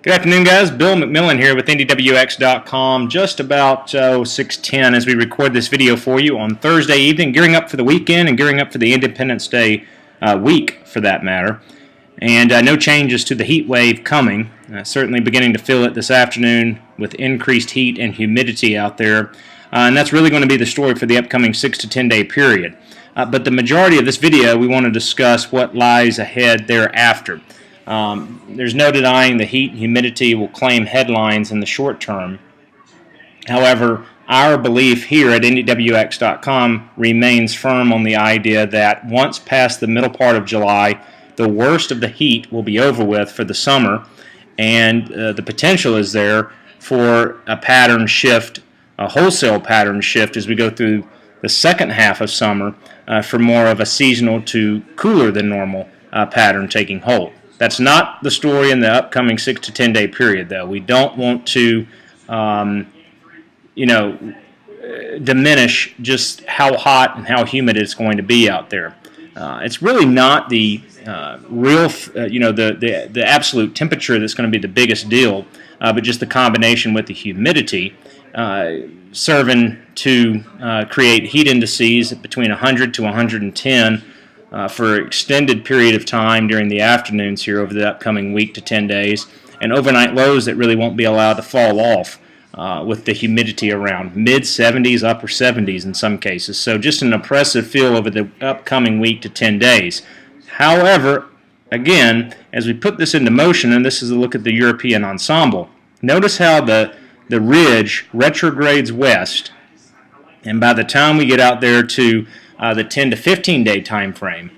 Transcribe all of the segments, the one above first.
Good afternoon, guys. Bill McMillan here with NDWX.com. Just about 6:10 as we record this video for you on Thursday evening, gearing up for the weekend and gearing up for the Independence Day week, for that matter. And no changes to the heat wave coming. Certainly beginning to feel it this afternoon with increased heat and humidity out there. And that's really going to be the story for the upcoming 6 to 10 day period. But the majority of this video, we want to discuss what lies ahead thereafter. There's no denying the heat and humidity will claim headlines in the short term. However, our belief here at NDWX.com remains firm on the idea that once past the middle part of July, the worst of the heat will be over with for the summer, and the potential is there for a pattern shift, a wholesale pattern shift as we go through the second half of summer for more of a seasonal to cooler than normal pattern taking hold. That's not the story in the upcoming 6 to 10 day period, though. We don't want to, diminish just how hot and how humid it's going to be out there. It's really not the real, the absolute temperature that's going to be the biggest deal, but just the combination with the humidity serving to create heat indices between 100 to 110 for an extended period of time during the afternoons here over the upcoming week to 10 days, and overnight lows that really won't be allowed to fall off with the humidity around mid-70s, upper 70s in some cases. So just an oppressive feel over the upcoming week to 10 days. However, again, as we put this into motion, and this is a look at the European ensemble, notice how the ridge retrogrades west, and by the time we get out there to the 10 to 15 day time frame,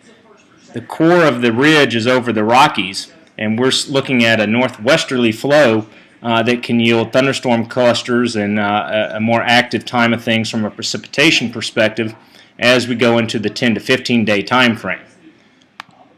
the core of the ridge is over the Rockies, and we're looking at a northwesterly flow that can yield thunderstorm clusters and a more active time of things from a precipitation perspective as we go into the 10 to 15 day time frame.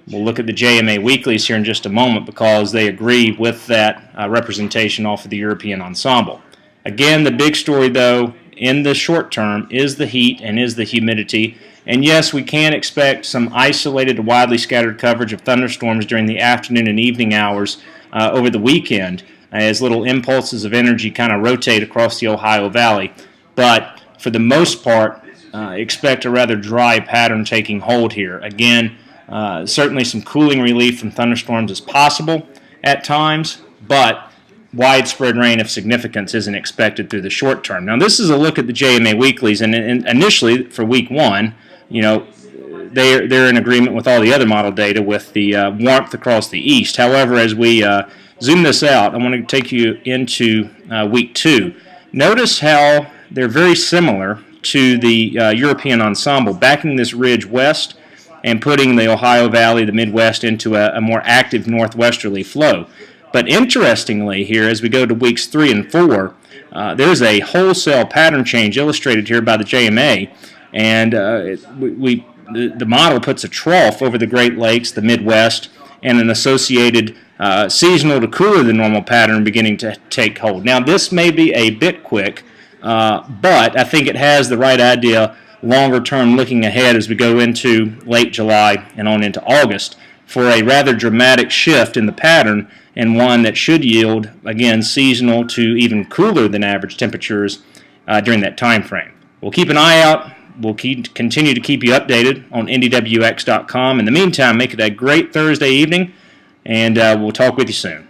We'll look at the JMA Weeklies here in just a moment because they agree with that representation off of the European ensemble. Again, the big story, though, in the short term is the heat and is the humidity. And yes, we can expect some isolated to widely scattered coverage of thunderstorms during the afternoon and evening hours over the weekend as little impulses of energy kind of rotate across the Ohio Valley. But for the most part, expect a rather dry pattern taking hold here. Again, certainly some cooling relief from thunderstorms is possible at times, but widespread rain of significance isn't expected through the short term. Now, this is a look at the JMA Weeklies, and initially for week one, they're in agreement with all the other model data with the warmth across the east. However, as we zoom this out, I want to take you into week two. Notice how they're very similar to the European ensemble, backing this ridge west and putting the Ohio Valley, the Midwest, into a more active northwesterly flow. But interestingly here, as we go to weeks 3 and 4, there's a wholesale pattern change illustrated here by the JMA, and the model puts a trough over the Great Lakes, the Midwest, and an associated seasonal to cooler than normal pattern beginning to take hold. Now, this may be a bit quick, but I think it has the right idea longer term looking ahead as we go into late July and on into August for a rather dramatic shift in the pattern, and one that should yield, again, seasonal to even cooler than average temperatures during that time frame. We'll keep an eye out. We'll continue to keep you updated on NDWX.com. In the meantime, make it a great Thursday evening, and we'll talk with you soon.